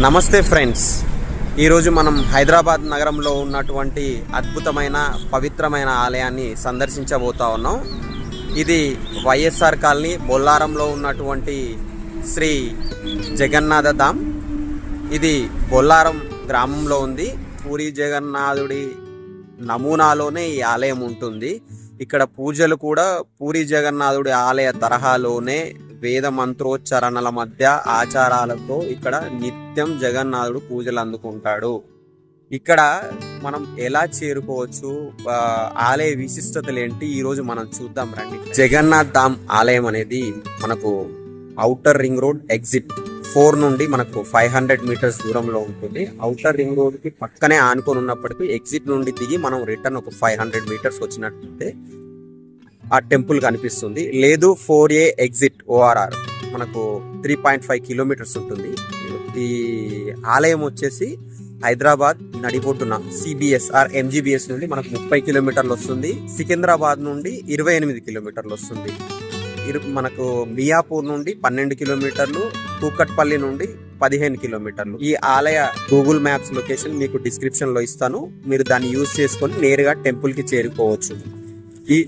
నమస్తే ఫ్రెండ్స్, ఈరోజు మనం హైదరాబాద్ నగరంలో ఉన్నటువంటి అద్భుతమైన పవిత్రమైన ఆలయాన్ని సందర్శించబోతా ఉన్నాం. ఇది వైఎస్ఆర్ కాలనీ బొల్లారంలో ఉన్నటువంటి శ్రీ జగన్నాథ ధామ్. ఇది బొల్లారం గ్రామంలో ఉంది. పూరి జగన్నాథుడి నమూనాలోనే ఈ ఆలయం ఉంటుంది. ఇక్కడ పూజలు కూడా పూరి జగన్నాథుడి ఆలయ తరహాలోనే వేద మంత్రోచ్చరణల మధ్య ఆచారాలతో ఇక్కడ నిత్యం జగన్నాథుడు పూజలు అందుకుంటాడు. ఇక్కడ మనం ఎలా చేరుకోవచ్చు, ఆలయ విశిష్టతలు ఏంటి, ఈరోజు మనం చూద్దాం రండి. జగన్నాథ్ ధామ్ ఆలయం అనేది మనకు ఔటర్ రింగ్ రోడ్ ఎగ్జిట్ 4 నుండి మనకు 500 మీటర్స్ దూరంలో ఉంటుంది. ఔటర్ రింగ్ రోడ్ కి పక్కనే ఆనుకొని ఉన్నప్పటికీ ఎగ్జిట్ నుండి దిగి మనం రిటర్న్ ఒక 500 మీటర్స్ వచ్చినట్లయితే ఆ టెంపుల్ కనిపిస్తుంది. లేదు 4A ఎగ్జిట్ ORR మనకు 3.5 కిలోమీటర్స్ ఉంటుంది. ఈ ఆలయం వచ్చేసి హైదరాబాద్ నడిబొడ్డున CBS MGBS నుండి మనకు 30 కిలోమీటర్లు వస్తుంది. సికింద్రాబాద్ నుండి 28 కిలోమీటర్లు వస్తుంది. మనకు మియాపూర్ నుండి 12 కిలోమీటర్లు, కూకట్పల్లి నుండి 15 కిలోమీటర్లు. ఈ ఆలయ గూగుల్ మ్యాప్స్ లొకేషన్ మీకు డిస్క్రిప్షన్ లో ఇస్తాను. మీరు దాన్ని యూజ్ చేసుకొని నేరుగా టెంపుల్ కి చేరుకోవచ్చు.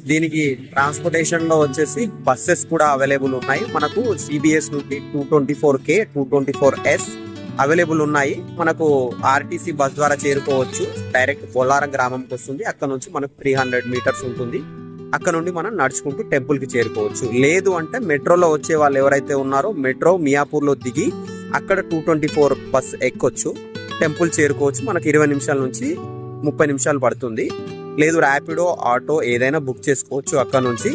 దీనికి ట్రాన్స్పోర్టేషన్ లో వచ్చేసి బస్సెస్ కూడా అవైలబుల్ ఉన్నాయి. మనకు CBS నుండి 224K 224S అవైలబుల్ ఉన్నాయి. మనకు RTC బస్ ద్వారా చేరుకోవచ్చు. డైరెక్ట్ బొల్లారం గ్రామంకి వస్తుంది. అక్కడ నుంచి మనకు 300 మీటర్స్ ఉంటుంది. అక్కడ నుండి మనం నడుచుకుంటూ టెంపుల్ కి చేరుకోవచ్చు. లేదు అంటే మెట్రోలో వచ్చే వాళ్ళు ఎవరైతే ఉన్నారో మెట్రో మియాపూర్ లో దిగి అక్కడ 224 బస్ ఎక్కొచ్చు, టెంపుల్ చేరుకోవచ్చు. మనకు 20 నిమిషాల నుంచి 30 నిమిషాలు పడుతుంది. లేదు ర్యాపిడో ఆటో ఏదైనా బుక్ చేసుకోవచ్చు. అక్కడ నుంచి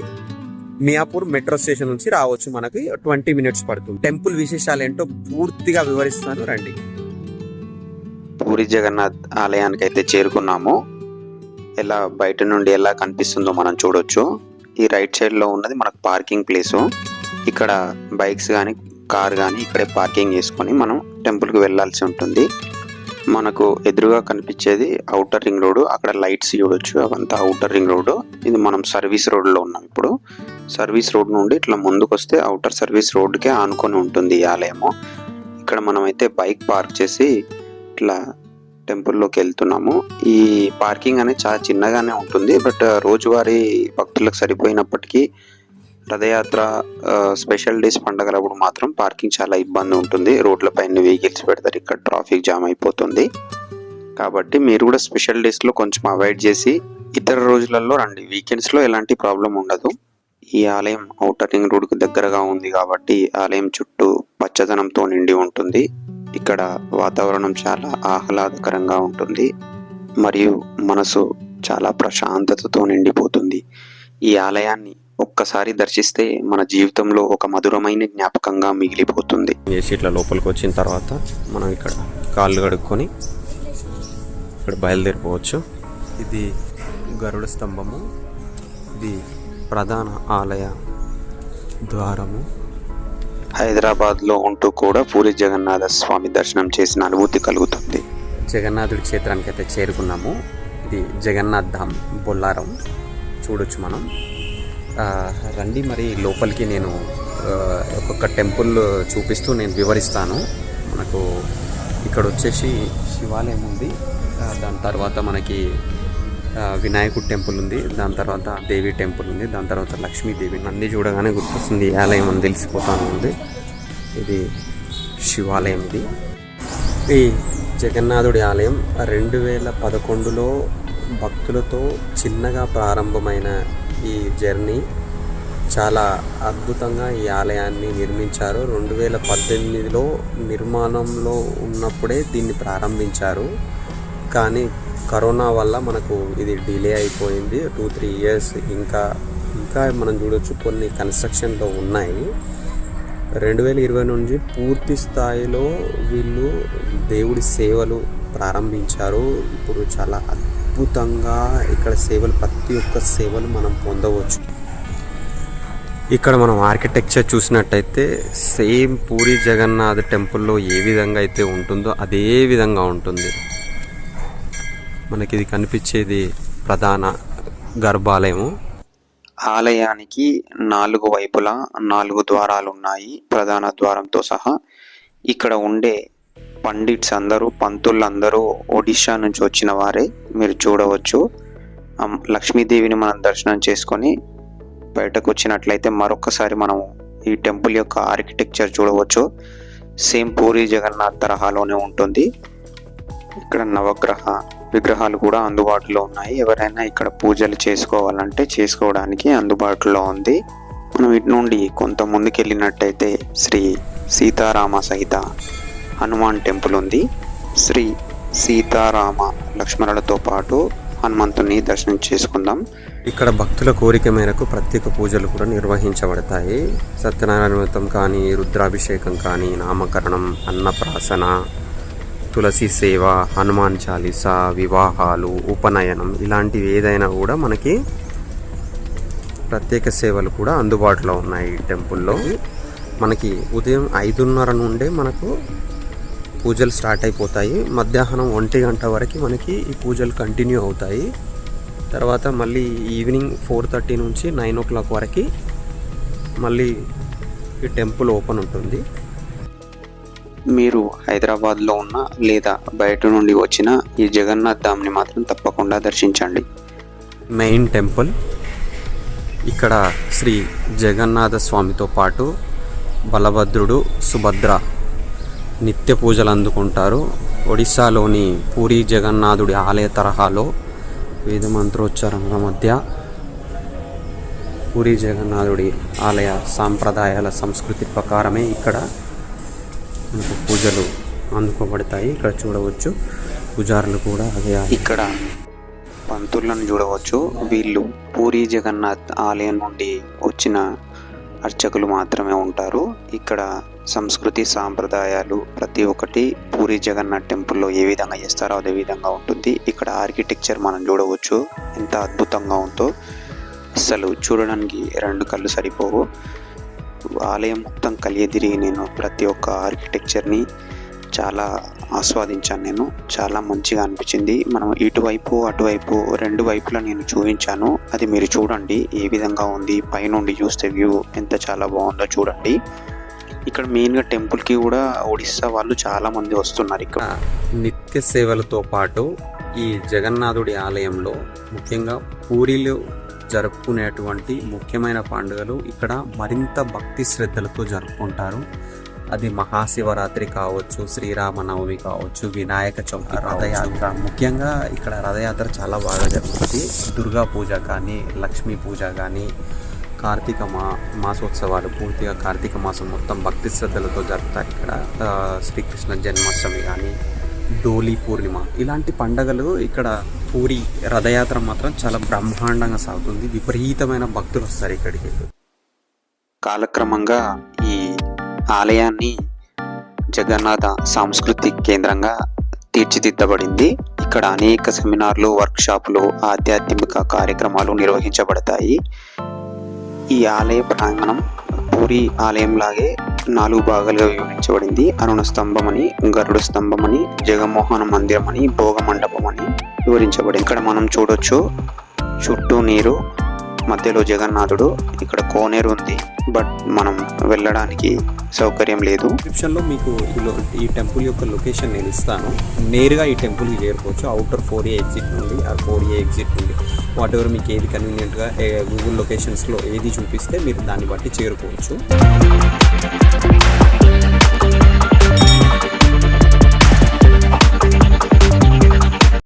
మియాపూర్ మెట్రో స్టేషన్ నుంచి రావచ్చు. మనకి 20 మినిట్స్ పడుతుంది. టెంపుల్ విశేషాలు ఏంటో పూర్తిగా వివరిస్తాను రండి. పూరి జగన్నాథ్ ఆలయానికి అయితే చేరుకున్నాము. ఎలా బయట నుండి ఎలా కనిపిస్తుందో మనం చూడొచ్చు. ఈ రైట్ సైడ్ లో ఉన్నది మనకు పార్కింగ్ ప్లేసు. ఇక్కడ బైక్స్ కానీ కార్ కానీ ఇక్కడే పార్కింగ్ చేసుకొని మనం టెంపుల్ కి వెళ్ళాల్సి ఉంటుంది. మనకు ఎదురుగా కనిపించేది ఔటర్ రింగ్ రోడ్. అక్కడ లైట్స్ చూడొచ్చు, అవంతా ఔటర్ రింగ్ రోడ్. ఇది మనం సర్వీస్ రోడ్ లో ఉన్నాం. ఇప్పుడు సర్వీస్ రోడ్ నుండి ఇట్లా ముందుకు వస్తే ఔటర్ సర్వీస్ రోడ్ కే ఆనుకొని ఉంటుంది ఈ ఆలయము. ఇక్కడ మనం అయితే బైక్ పార్క్ చేసి ఇట్లా టెంపుల్లోకి వెళ్తున్నాము. ఈ పార్కింగ్ అనేది చాలా చిన్నగానే ఉంటుంది. బట్ రోజువారీ భక్తులకు సరిపోయినప్పటికీ రథయాత్ర స్పెషల్ డేస్ పండగలప్పుడు మాత్రం పార్కింగ్ చాలా ఇబ్బంది ఉంటుంది. రోడ్లపైన వెహికల్స్ పెడతారు, ఇక్కడ ట్రాఫిక్ జామ్ అయిపోతుంది. కాబట్టి మీరు కూడా స్పెషల్ డేస్ లో కొంచెం అవాయిడ్ చేసి ఇతర రోజులలో రండి. వీకెండ్స్ లో ఎలాంటి ప్రాబ్లం ఉండదు. ఈ ఆలయం ఔటర్ రింగ్ రోడ్ కు దగ్గరగా ఉంది కాబట్టి ఆలయం చుట్టూ పచ్చదనంతో నిండి ఉంటుంది. ఇక్కడ వాతావరణం చాలా ఆహ్లాదకరంగా ఉంటుంది మరియు మనసు చాలా ప్రశాంతతతో నిండిపోతుంది. ఈ ఆలయాన్ని ఒక్కసారి దర్శిస్తే మన జీవితంలో ఒక మధురమైన జ్ఞాపకంగా మిగిలిపోతుంది. ఇట్లా లోపలికి వచ్చిన తర్వాత మనం ఇక్కడ కాళ్ళు కడుక్కొని ఇక్కడ బయలుదేరిపోవచ్చు. ఇది గరుడ స్తంభము. ఇది ప్రధాన ఆలయ ద్వారము. హైదరాబాద్ లో ఉంటూ కూడా పూరి జగన్నాథ స్వామి దర్శనం చేసిన అనుభూతి కలుగుతుంది. జగన్నాథుడి క్షేత్రానికి అయితే చేరుకున్నాము. ఇది జగన్నాథ్ ధామ్ బొల్లారం చూడొచ్చు మనం. రండి మరి లోపలికి నేను ఒక్కొక్క టెంపుల్ చూపిస్తూ నేను వివరిస్తాను. మనకు ఇక్కడ వచ్చేసి శివాలయం ఉంది. దాని తర్వాత మనకి వినాయకుడి టెంపుల్ ఉంది. దాని తర్వాత దేవి టెంపుల్ ఉంది. దాని తర్వాత లక్ష్మీదేవి. నంది చూడగానే గుర్తొస్తుంది ఈ ఆలయం అని తెలిసిపోతాను ఉంది. ఇది శివాలయం. ఈ జగన్నాథుడి ఆలయం 2011లో భక్తులతో చిన్నగా ప్రారంభమైన ఈ జర్నీ చాలా అద్భుతంగా ఈ ఆలయాన్ని నిర్మించారు. 2018లో నిర్మాణంలో ఉన్నప్పుడే దీన్ని ప్రారంభించారు. కానీ కరోనా వల్ల మనకు ఇది డిలే అయిపోయింది. 2-3 ఇయర్స్ ఇంకా మనం చూడొచ్చు కొన్ని కన్స్ట్రక్షన్లో ఉన్నాయి. 2020 నుంచి పూర్తి స్థాయిలో వీళ్ళు దేవుడి సేవలు ప్రారంభించారు. ఇప్పుడు చాలా అద్భుతంగా ఇక్కడ సేవలు, ప్రతి ఒక్క సేవలు మనం పొందవచ్చు. ఇక్కడ మనం ఆర్కిటెక్చర్ చూసినట్టయితే సేమ్ పూరి జగన్నాథ్ టెంపుల్లో ఏ విధంగా అయితే ఉంటుందో అదే విధంగా ఉంటుంది. మనకి ఇది కనిపించేది ప్రధాన గర్భాలయము. ఆలయానికి 4 వైపులా 4 ద్వారాలు ఉన్నాయి, ప్రధాన ద్వారంతో సహా. ఇక్కడ ఉండే పండిట్స్ అందరూ, పంతులు అందరూ ఒడిషా నుంచి వచ్చిన వారే. మీరు చూడవచ్చు. లక్ష్మీదేవిని మనం దర్శనం చేసుకొని బయటకు వచ్చినట్లయితే మరొకసారి మనం ఈ టెంపుల్ యొక్క ఆర్కిటెక్చర్ చూడవచ్చు. సేమ్ పూరి జగన్నాథ్ తరహాలోనే ఉంటుంది. ఇక్కడ నవగ్రహ విగ్రహాలు కూడా అందుబాటులో ఉన్నాయి. ఎవరైనా ఇక్కడ పూజలు చేసుకోవాలంటే చేసుకోవడానికి అందుబాటులో ఉంది. మనం ఇటు నుండి కొంత ముందుకెళ్ళినట్టయితే శ్రీ సీతారామ సహిత హనుమాన్ టెంపుల్ ఉంది. శ్రీ సీతారామ లక్ష్మణులతో పాటు హనుమంతుని దర్శనం చేసుకుందాం. ఇక్కడ భక్తుల కోరిక మేరకు ప్రత్యేక పూజలు కూడా నిర్వహించబడతాయి. సత్యనారాయణ వ్రతం కానీ, రుద్రాభిషేకం కానీ, నామకరణం, అన్నప్రాసన, తులసి సేవ, హనుమాన్ చాలీసా, వివాహాలు, ఉపనయనం ఇలాంటివి ఏదైనా కూడా మనకి ప్రత్యేక సేవలు కూడా అందుబాటులో ఉన్నాయి ఈ టెంపుల్లో. మనకి ఉదయం 5:30 నుండే మనకు పూజలు స్టార్ట్ అయిపోతాయి. మధ్యాహ్నం 1 గంట వరకు మనకి ఈ పూజలు కంటిన్యూ అవుతాయి. తర్వాత మళ్ళీ ఈవినింగ్ 4:30 నుంచి 9 o'clock వరకు మళ్ళీ ఈ టెంపుల్ ఓపెన్ ఉంటుంది. మీరు హైదరాబాద్లో ఉన్న లేదా బయట నుండి వచ్చిన ఈ జగన్నాథ్ ధామ్ని మాత్రం తప్పకుండా దర్శించండి. Main temple. ఇక్కడ శ్రీ జగన్నాథ స్వామితో పాటు బలభద్రుడు, సుభద్ర నిత్య పూజలు అందుకుంటారు. ఒడిశాలోని పూరి జగన్నాథుడి ఆలయ తరహాలో వేద మంత్రోచ్చారణల మధ్య పూరి జగన్నాథుడి ఆలయ సాంప్రదాయాల సంస్కృతి ప్రకారమే ఇక్కడ మనకు పూజలు అందుకోబడతాయి. ఇక్కడ చూడవచ్చు పూజారులు కూడా అదే. ఇక్కడ పంతులను చూడవచ్చు. వీళ్ళు పూరి జగన్నాథ్ ఆలయం నుండి వచ్చిన అర్చకులు మాత్రమే ఉంటారు. ఇక్కడ సంస్కృతి సాంప్రదాయాలు ప్రతి ఒక్కటి పూరి జగన్నాథ్ టెంపుల్లో ఏ విధంగా చేస్తారో అదే విధంగా ఉంటుంది. ఇక్కడ ఆర్కిటెక్చర్ మనం చూడవచ్చు ఎంత అద్భుతంగా ఉందో. అసలు చూడడానికి 2 కళ్ళు సరిపోవు. ఆలయం మొత్తం కలియదిరిగి నేను ప్రతి ఒక్క ఆర్కిటెక్చర్ని చాలా ఆస్వాదించాను. నేను చాలా మంచిగా అనిపించింది. మనం ఇటువైపు అటువైపు 2 వైపులా నేను చూపించాను. అది మీరు చూడండి ఏ విధంగా ఉంది. పైనుండి చూస్తే వ్యూ ఎంత చాలా బాగుందో చూడండి. ఇక్కడ మెయిన్గా టెంపుల్కి కూడా ఒడిస్సా వాళ్ళు చాలా మంది వస్తున్నారు. ఇక్కడ నిత్య సేవలతో పాటు ఈ జగన్నాథుడి ఆలయంలో ముఖ్యంగా పూరిలో జరుపుకునేటువంటి ముఖ్యమైన పండుగలు ఇక్కడ మరింత భక్తి శ్రద్ధలతో జరుపుకుంటారు. అది మహాశివరాత్రి కావచ్చు, శ్రీరామనవమి కావచ్చు, వినాయక చవితి, రథయాత్ర. ముఖ్యంగా ఇక్కడ రథయాత్ర చాలా బాగా జరుగుతుంది. దుర్గా పూజ కానీ, లక్ష్మీ పూజ కానీ, కార్తీక మాసోత్సవాలు పూర్తిగా కార్తీక మాసం మొత్తం భక్తి శ్రద్ధలతో జరుపుతారు. ఇక్కడ శ్రీకృష్ణ జన్మాష్టమి కానీ, డోలీ పూర్ణిమ ఇలాంటి పండగలు ఇక్కడ పూరి రథయాత్ర మాత్రం చాలా బ్రహ్మాండంగా సాగుతుంది. విపరీతమైన భక్తులు వస్తారు ఇక్కడికి. కాలక్రమంగా ఈ ఆలయాన్ని జగన్నాథ సాంస్కృతిక కేంద్రంగా తీర్చిదిద్దబడింది. ఇక్కడ అనేక సెమినార్లు, వర్క్షాపులు, ఆధ్యాత్మిక కార్యక్రమాలు నిర్వహించబడతాయి. ఈ ఆలయ ప్రాంగణం పూరి ఆలయంలాగే 4 భాగాలుగా విభజించబడింది. అరుణ స్తంభం అని, గరుడు స్తంభం అని, జగమోహన మందిరం అని, భోగ మండపం అని వివరించబడింది. ఇక్కడ మనం చూడొచ్చు చుట్టూ నీరు, మధ్యలో జగన్నాథుడు. ఇక్కడ కోనేరు ఉంది, బట్ మనం వెళ్ళడానికి సౌకర్యం లేదు. డిస్క్రిప్షన్లో మీకు ఈ టెంపుల్ యొక్క లొకేషన్ నేను ఇస్తాను. నేరుగా ఈ టెంపుల్కి చేరుకోవచ్చు. అవుటర్ 4A ఎగ్జిట్ నుండి, ఆ 4A ఎగ్జిట్ నుండి వాట్ ఎవర్ మీకు ఏది కన్వీనియంట్గా గూగుల్ లొకేషన్స్లో ఏది చూపిస్తే మీరు దాన్ని బట్టి చేరుకోవచ్చు.